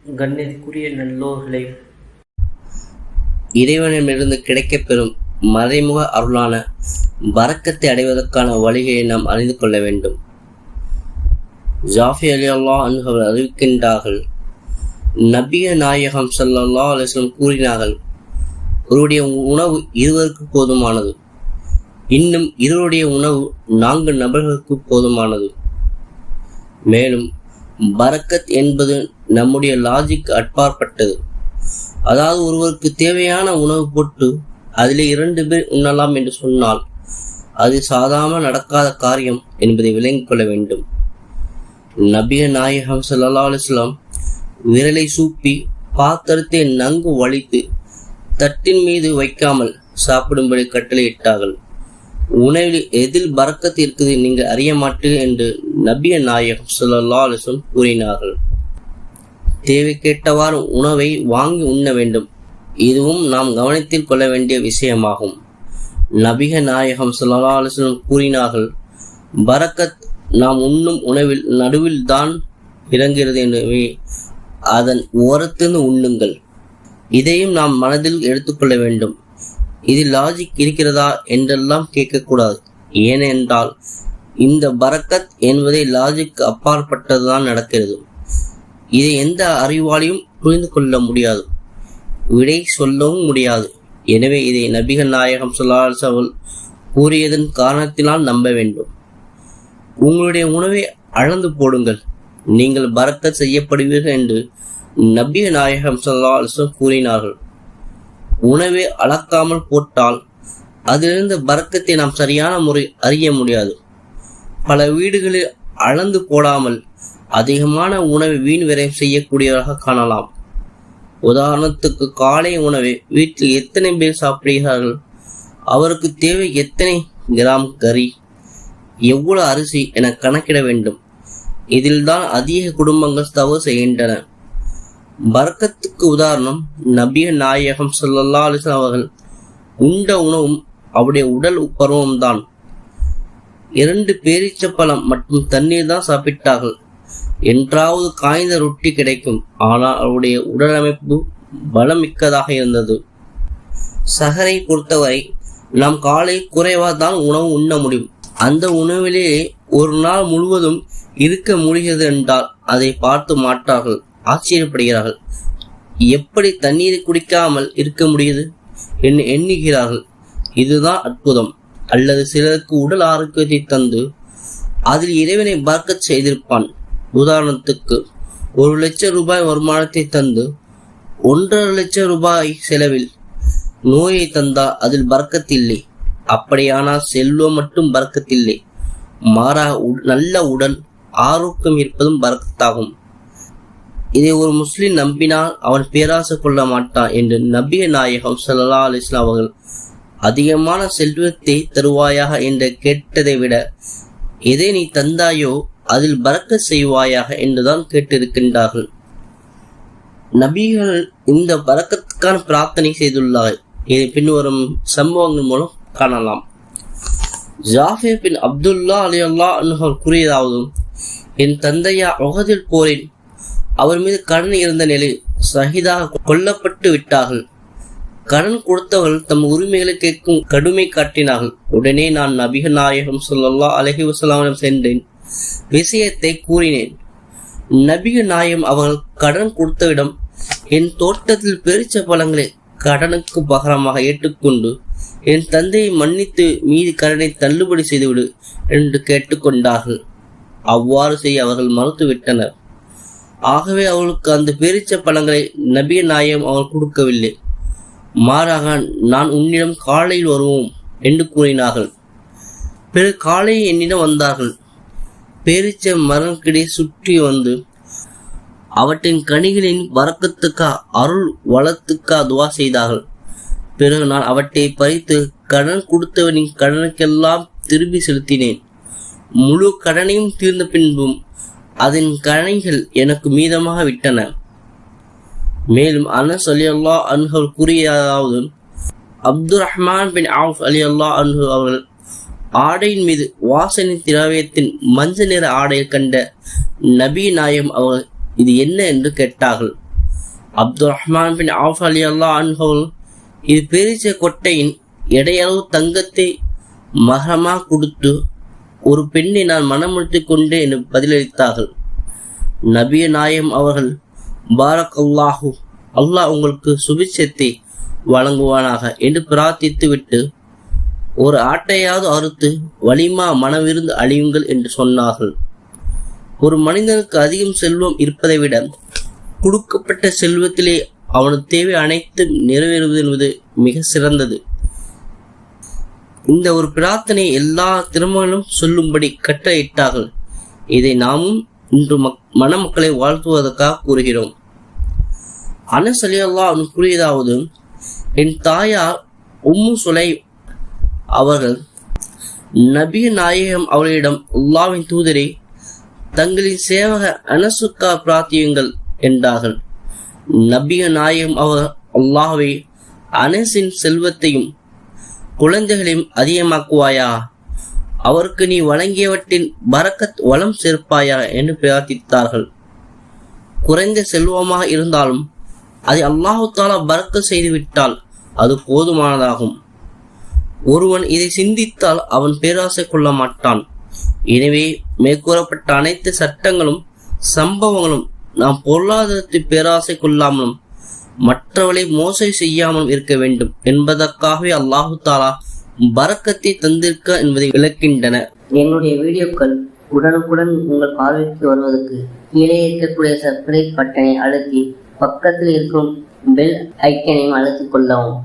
கண்ணியத்துக்குரிய நல்லோர்களே, இறைவனிடமிருந்து கிடைக்கப்பெறும் மறைமுக அருளான பரக்கத்தை அடைவதற்கான வழிகளை நாம் அறிந்து கொள்ள வேண்டும். ஜாஃபி ரலியல்லாஹு அன்ஹு அவர்கள் அறிவிக்கின்றார்கள், நபிய நாயகம் ஸல்லல்லாஹு அலைஹி வஸல்லம் கூறினார்கள், ஒருவருடைய உணவு இருவருக்கு போதுமானது, இன்னும் இருவருடைய உணவு 4 நபர்களுக்கு போதுமானது. மேலும் பரக்கத் என்பது நம்முடைய லாஜிக்கு அப்பாற்பட்டது. அதாவது ஒருவருக்கு தேவையான உணவு போட்டு அதிலே 2 பேர் உண்ணலாம் என்று சொன்னால் அது சாதாரண நடக்காத காரியம் என்பதை விளங்கிக் கொள்ள வேண்டும். நபிய நாயகம் ஸல்லல்லாஹு அலைஹி வஸல்லம் விரலை சூப்பி பாத்திரத்தை நன்கு வலித்து தட்டின் மீது வைக்காமல் சாப்பிடும்படி கட்டளையிட்டார்கள். உணவில் எதில் பரக்கத் இருக்குது நீங்கள் அறிய மாட்டீர்கள் என்று நபிய நாயகம் ஸல்லல்லாஹு அலைஹி வஸல்லம் கூறினார்கள். தேவைக்கேற்றவாறு உணவை வாங்கி உண்ண வேண்டும். இதுவும் நாம் கவனத்தில் கொள்ள வேண்டிய விஷயமாகும். நபிக நாயகம் ஸல்லல்லாஹு அலைஹி வஸல்லம் கூறினார்கள், பரக்கத் நாம் உண்ணும் உணவில் நடுவில் தான் இறங்கிறது, எனவே அதன் ஓரத்திலிருந்து உண்ணுங்கள். இதையும் நாம் மனதில் எடுத்துக்கொள்ள வேண்டும். இது லாஜிக் இருக்கிறதா என்றெல்லாம் கேட்கக்கூடாது. ஏனென்றால் இந்த பரக்கத் என்பதை லாஜிக்கு அப்பாற்பட்டதுதான் நடக்கிறது. இதை எந்த அறிவாளியும் புரிந்து கொள்ள முடியாது, விடை சொல்லவும் முடியாது. எனவே இதை நபிகள் நாயகம் ஸல்லல்லாஹு அலைஹி வஸல்லம் கூறியதன் காரணத்தினால் நம்ப வேண்டும். உங்களுடைய உணவை அளந்து போடுங்கள், நீங்கள் பரக்கத் செய்யப்படுவீர்கள் என்று நபிய நாயகம் ஸல்லல்லாஹு அலைஹி வஸல்லம் கூறினார்கள். உணவை அளக்காமல் போட்டால் அதிலிருந்து பரக்கத்தை நாம் சரியான முறை அறிய முடியாது. பல வீடுகளில் அளந்து போடாமல் அதிகமான உணவை வீண் விரயம் செய்யக்கூடியவராக காணலாம். உதாரணத்துக்கு காலை உணவை வீட்டில் எத்தனை பேர் சாப்பிடுகிறார்கள், அவருக்கு தேவை எத்தனை கிராம் கறி, எவ்வளவு அரிசி என கணக்கிட வேண்டும். இதில்தான் அதிக குடும்பங்கள் தவறு செய்கின்றன. பரக்கத்துக்கு உதாரணம் நபிய நாயகம் ஸல்லல்லாஹு அலைஹி வஸல்லம் அவர்கள் உண்ட உணவும் அவருடைய உடல் பருவம் தான். 2 பேரீச்சப்பழம் மற்றும் தண்ணீர் தான் சாப்பிட்டார்கள். என்றாவது காய்ந்த ரொட்டி கிடைக்கும், ஆனால் அவருடைய உடலமைப்பு பலமிக்கதாக இருந்தது. சஹரை பொறுத்தவரை நாம் காலை குறைவாக தான் உணவு உண்ண முடியும். அந்த உணவிலேயே ஒரு நாள் முழுவதும் இருக்க முடிகிறது என்றால் அதை பார்த்து மாட்டார்கள், ஆச்சரியப்படுகிறார்கள். எப்படி தண்ணீரை குடிக்காமல் இருக்க முடியுது என்று எண்ணுகிறார்கள். இதுதான் அற்புதம். அல்லது சிலருக்கு உடல் ஆரோக்கியத்தை தந்து அதில் இறைவனை பரக்கத் செய்திருப்பான். உதாரணத்துக்கு 1 லட்சம் ரூபாய் வருமானத்தை தந்து 1.5 லட்சம் ரூபாய் செலவில் நோயை தந்தால் அதில் பரக்கத் இல்லை. அப்படியானால் செல்வம் மட்டும் பரக்கத் இல்லை, மாறாக நல்ல உடல் ஆரோக்கியம் இருப்பதும் பரக்கத்தாகும். இதை ஒரு முஸ்லிம் நம்பினால் அவன் பேராசை கொள்ள மாட்டான் என்று நபிய நாயகம் ஸல்லல்லாஹு அலைஹி வஸல்லம் அவர்கள் அதிகமான செல்வத்தை தருவாயாக என்று கேட்டதை விட எதை நீ தந்தாயோ அதில் பரக்கத் செய்வாயாக என்றுதான் கேட்டிருக்கின்றார்கள். நபிகள் இந்த பரக்கத்துக்கான பிரார்த்தனை செய்துள்ளார்கள். இதை பின்வரும் சம்பவங்கள் மூலம் காணலாம். ஜாஃபிர் பின் அப்துல்லா ரலியல்லாஹு அன்ஹு கூறியதாவது, என் தந்தையா உஹதில் போரில் அவர் மீது கடன் இருந்த நிலையில் ஷஹீதாக கொல்லப்பட்டு விட்டார்கள். கடன் கொடுத்தவர்கள் தம் உரிமைகளை கேட்கும் கடுமை காட்டினார்கள். உடனே நான் நபிகள் நாயகம் ஸல்லல்லாஹு அலைஹி வஸல்லம் சென்றேன், விஷயத்தை கூறினேன். நபிகள் நாயகம் அவர்கள் கடன் கொடுத்தவிடம், என் தோட்டத்தில் பெரிச்ச பழங்களை கடனுக்கு பகரமாக ஏற்றுக்கொண்டு என் தந்தையை மன்னித்து மீதி கடனை தள்ளுபடி செய்துவிடு என்று கேட்டுக்கொண்டார்கள். அவ்வாறு செய்ய அவர்கள் மறுத்துவிட்டனர். ஆகவே அவர்களுக்கு அந்த பெரிச்ச பழங்களை நபிய நாயகம் அவர்கள் கொடுக்கவில்லை. மாறாக நான் உன்னிடம் காலையில் வருவோம் என்று கூறினார்கள். பிறகு காலை என்னிடம் வந்தார்கள். பேரிச்ச மரக்கிடையே சுற்றி வந்து அவற்றின் கனிகளின் வரக்கத்துக்கா அருள் வளத்துக்கா துவா செய்தார்கள். பிறகு நான் அவற்றை பறித்து கடன் கொடுத்தவனின் கடனுக்கெல்லாம் திரும்பி செலுத்தினேன். முழு கடனையும் தீர்ந்த பின்பும் அதன் கனிகள் எனக்கு மீதமாக விட்டன. மேலும் அனஸ் ரலியல்லாஹு அன்ஹு கூறியதாவது, அப்துர் ரஹ்மான் பின் அவுஃப் ரலியல்லாஹு அன்ஹு அவர்கள் ஆடையின் மீது வாசனை திரவியத்தின் மஞ்சள் நிற ஆடையை கண்ட நபி நாயகம் அவர்கள் இது என்ன என்று கேட்டார்கள். அப்துல் ரஹ்மான் பின் ஆஃப் அலி அல்லா அன்ஹோல் இது பேரிச்ச கொட்டையின் எடையளவு தங்கத்தை மகரமாக கொடுத்து ஒரு பெண்ணை நான் மனமுடித்து கொண்டேன் என்று பதிலளித்தார்கள். நபிய நாயம் அவர்கள் பாரக் அல்லாஹு, அல்லாஹ் உங்களுக்கு சுபிட்சத்தை வழங்குவானாக என்று பிரார்த்தித்து விட்டு ஒரு ஆட்டையாவது அறுத்து வலிமா மனவிருந்து அழியுங்கள் என்று சொன்னார்கள். ஒரு மனிதனுக்கு அதிகம் செல்வம் இருப்பதை விட கொடுக்கப்பட்ட செல்வத்திலே அவனுக்கு தேவை அனைத்தும் நிறைவேறுவது என்பது மிக சிறந்தது. இந்த ஒரு பிரார்த்தனை எல்லா திருமணம் சொல்லும்படி கட்டளையிட்டார்கள். இதை நாமும் இன்று மணமக்களை வாழ்த்துவதற்காக கூறுகிறோம். அனஸ் ரலியல்லாஹு அன்ஹு கூறியதாவது, என் தாயார் உம்மு சுலை அவர்கள் நபிய நாயகம் அவர்களிடம், அல்லாஹ்வின் தூதரே, தங்களின் சேவக அனசுக்கா பிரார்த்தியுங்கள் என்றார்கள். நபிய நாயகம் அவர், அல்லாஹ்வே, அனஸின் செல்வத்தையும் குழந்தைகளையும் அதிகமாக்குவாயா, அவருக்கு நீ வழங்கியவற்றின் பரக்கத் வளம் சேர்ப்பாயா என்று பிரார்த்தித்தார்கள். குறைந்த செல்வமாக இருந்தாலும் அதை அல்லாஹு தாலா பரக்கத் செய்துவிட்டால் அது போதுமானதாகும். ஒருவன் இதை சிந்தித்தால் அவன் பேராசை கொள்ள மாட்டான். எனவே மேற்கூறப்பட்ட அனைத்து சட்டங்களும் சம்பவங்களும் நாம் பொருளாதாரத்தை பேராசை கொள்ளாமலும் மற்றவர்களை மோசடி செய்யாமலும் இருக்க வேண்டும் என்பதற்காகவே அல்லாஹு தாலா பரக்கத்தை தந்திருக்க என்பதை விளக்கின்றன. என்னுடைய வீடியோக்கள் உடனுக்குடன் உங்கள் பார்வைக்கு வருவதற்கு கீழே இருக்கக்கூடிய சப்ஸ்கிரைப் பட்டனை அழுத்தி பக்கத்தில் இருக்கும் பெல் ஐக்கனையும் அழுத்திக் கொள்ளவும்.